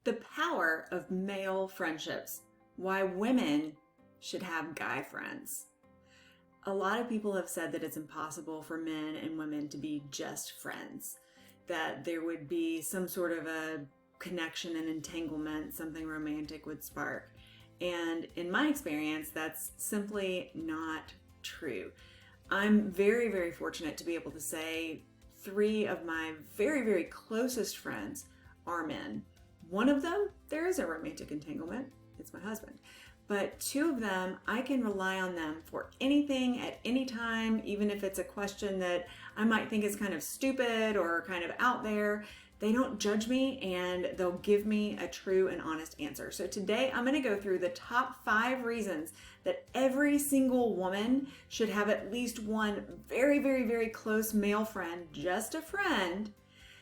The power of male friendships. Why women should have guy friends. A lot of people have said that it's impossible for men and women to be just friends, that there would be some sort of a connection and entanglement, something romantic would spark. And in my experience, that's simply not true. I'm very, very fortunate to be able to say 3 of my very, very closest friends are men. One of them, there is a romantic entanglement. It's my husband. But 2 of them, I can rely on them for anything at any time, even if it's a question that I might think is kind of stupid or kind of out there. They don't judge me and they'll give me a true and honest answer. So today I'm going to go through the top 5 reasons that every single woman should have at least one very, very, very close male friend, just a friend,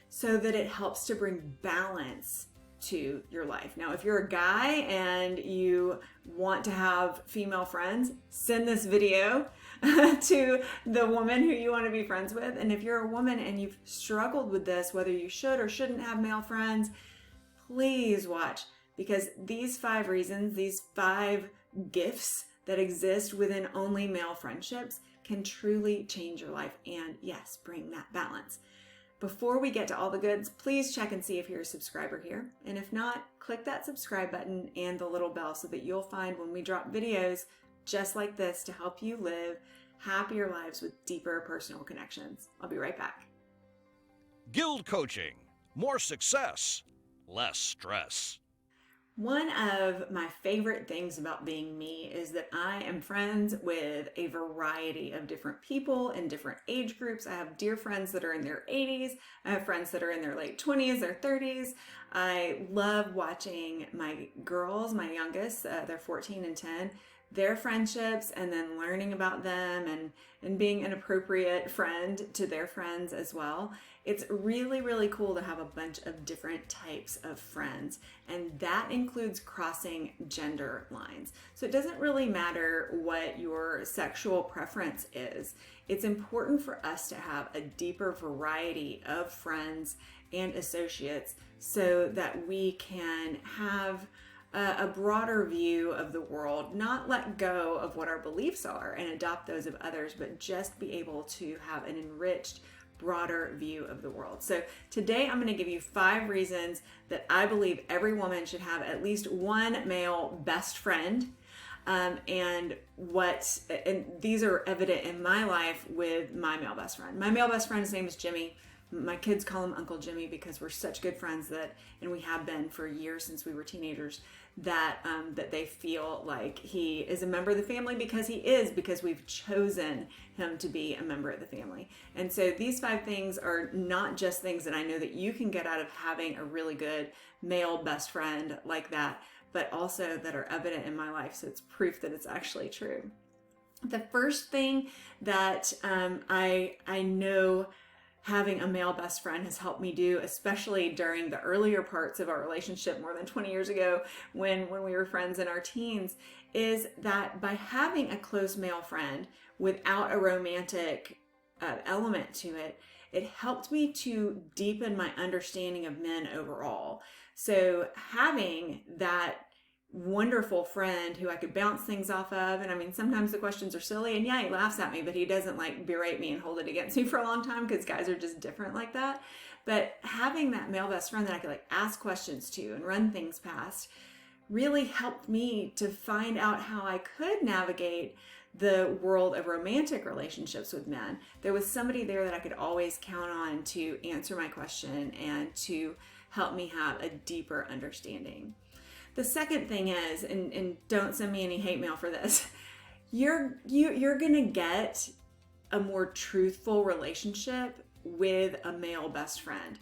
so that it helps to bring balance to your life. Now, if you're a guy and you want to have female friends, send this video to the woman who you want to be friends with. And if you're a woman and you've struggled with this, whether you should or shouldn't have male friends, please watch, because these 5 reasons, these 5 gifts that exist within only male friendships can truly change your life and, yes, bring that balance. Before we get to all the goods, please check and see if you're a subscriber here. And if not, click that subscribe button and the little bell so that you'll find when we drop videos just like this to help you live happier lives with deeper personal connections. I'll be right back. GILD Coaching. More success, less stress. One of my favorite things about being me is that I am friends with a variety of different people in different age groups. I have dear friends that are in their 80s. I have friends that are in their late 20s, their 30s. I love watching my girls, my youngest, they're 14 and 10, their friendships, and then learning about them and being an appropriate friend to their friends as well. It's really, really cool to have a bunch of different types of friends, and that includes crossing gender lines. So it doesn't really matter what your sexual preference is. It's important for us to have a deeper variety of friends and associates so that we can have a broader view of the world, not let go of what our beliefs are and adopt those of others, but just be able to have an enriched, broader view of the world. So today I'm going to give you 5 reasons that I believe every woman should have at least one male best friend. And these are evident in my life with my male best friend. My male best friend's name is Jimmy. My kids call him Uncle Jimmy because we're such good friends and we have been for years since we were teenagers, that they feel like he is a member of the family because we've chosen him to be a member of the family. And so these 5 things are not just things that I know that you can get out of having a really good male best friend like that, but also that are evident in my life. So it's proof that it's actually true. The first thing that I know having a male best friend has helped me do, especially during the earlier parts of our relationship more than 20 years ago when we were friends in our teens, is that by having a close male friend without a romantic element to it, it helped me to deepen my understanding of men overall. So having that wonderful friend who I could bounce things off of. And I mean, sometimes the questions are silly and yeah, he laughs at me, but he doesn't like berate me and hold it against me for a long time because guys are just different like that. But having that male best friend that I could like ask questions to and run things past really helped me to find out how I could navigate the world of romantic relationships with men. There was somebody there that I could always count on to answer my question and to help me have a deeper understanding. The second thing is, and don't send me any hate mail for this, you're gonna get a more truthful relationship with a male best friend.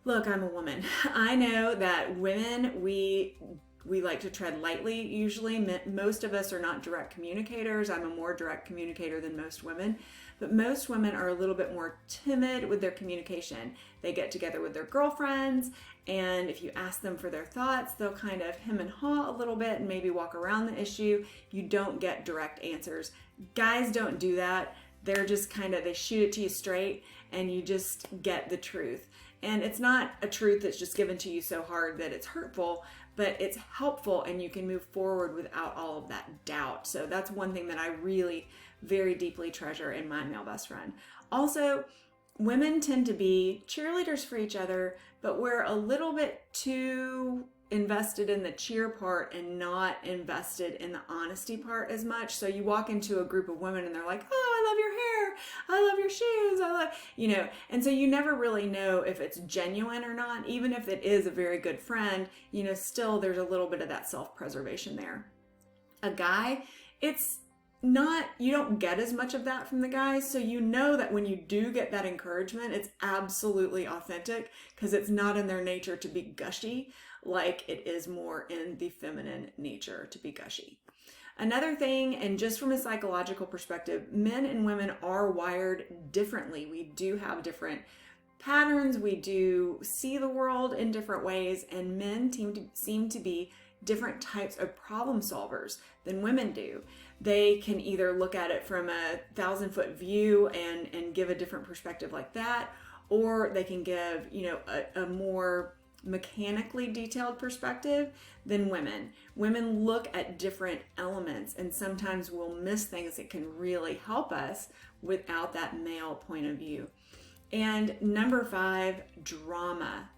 Look, I'm a woman. I know that women, we like to tread lightly usually. Most of us are not direct communicators. I'm a more direct communicator than most women, but most women are a little bit more timid with their communication. They get together with their girlfriends, and if you ask them for their thoughts, they'll kind of hem and haw a little bit and maybe walk around the issue. You don't get direct answers. Guys don't do that. They're just they shoot it to you straight and you just get the truth. And it's not a truth that's just given to you so hard that it's hurtful, but it's helpful and you can move forward without all of that doubt. So that's one thing that I really very deeply treasure in my male best friend. Also, women tend to be cheerleaders for each other, but we're a little bit too invested in the cheer part and not invested in the honesty part as much. So you walk into a group of women and they're like, oh, I love your hair, I love your shoes, I love, and so you never really know if it's genuine or not. Even if it is a very good friend, still there's a little bit of that self-preservation there. A guy, it's not, you don't get as much of that from the guys. So that when you do get that encouragement, it's absolutely authentic because it's not in their nature to be gushy like it is more in the feminine nature to be gushy. Another thing, and just from a psychological perspective, men and women are wired differently. We do have different patterns. We do see the world in different ways, and men seem to be different types of problem solvers than women do. They can either look at it from a 1,000-foot view and give a different perspective like that, or they can give, a more mechanically detailed perspective than women. Women look at different elements and sometimes we'll miss things that can really help us without that male point of view. And number 5, drama.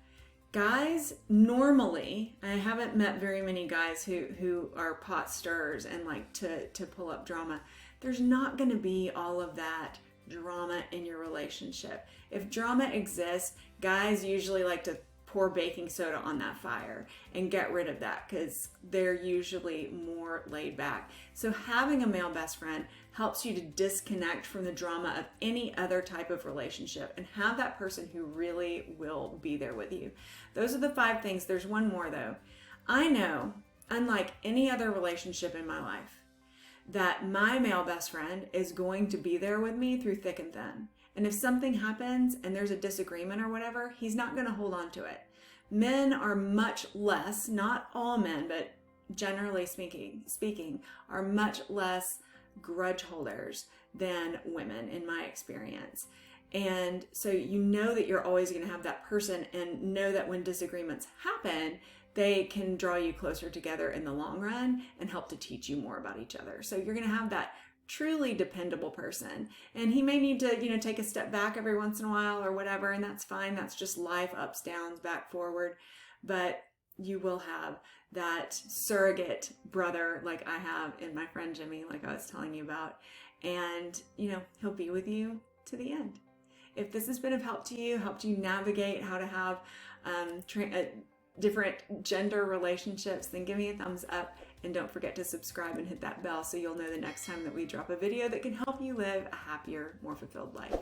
Guys, normally, I haven't met very many guys who are pot stirrers and like to pull up drama. There's not going to be all of that drama in your relationship. If drama exists, guys usually like to pour baking soda on that fire and get rid of that because they're usually more laid back. So having a male best friend helps you to disconnect from the drama of any other type of relationship and have that person who really will be there with you. Those are the 5 things. There's one more though. I know, unlike any other relationship in my life, that my male best friend is going to be there with me through thick and thin. And if something happens and there's a disagreement or whatever, he's not going to hold on to it. Men are much less, not all men, but generally speaking, are much less grudge holders than women in my experience. And so that you're always going to have that person and know that when disagreements happen, they can draw you closer together in the long run and help to teach you more about each other. So you're going to have that truly dependable person, and he may need to take a step back every once in a while or whatever, and that's fine. That's just life, ups, downs, back, forward. But you will have that surrogate brother like I have in my friend Jimmy, like I was telling you about, and he'll be with you to the end. If this has been of help to you, helped you navigate how to have different gender relationships, then give me a thumbs up. And don't forget to subscribe and hit that bell so you'll know the next time that we drop a video that can help you live a happier, more fulfilled life.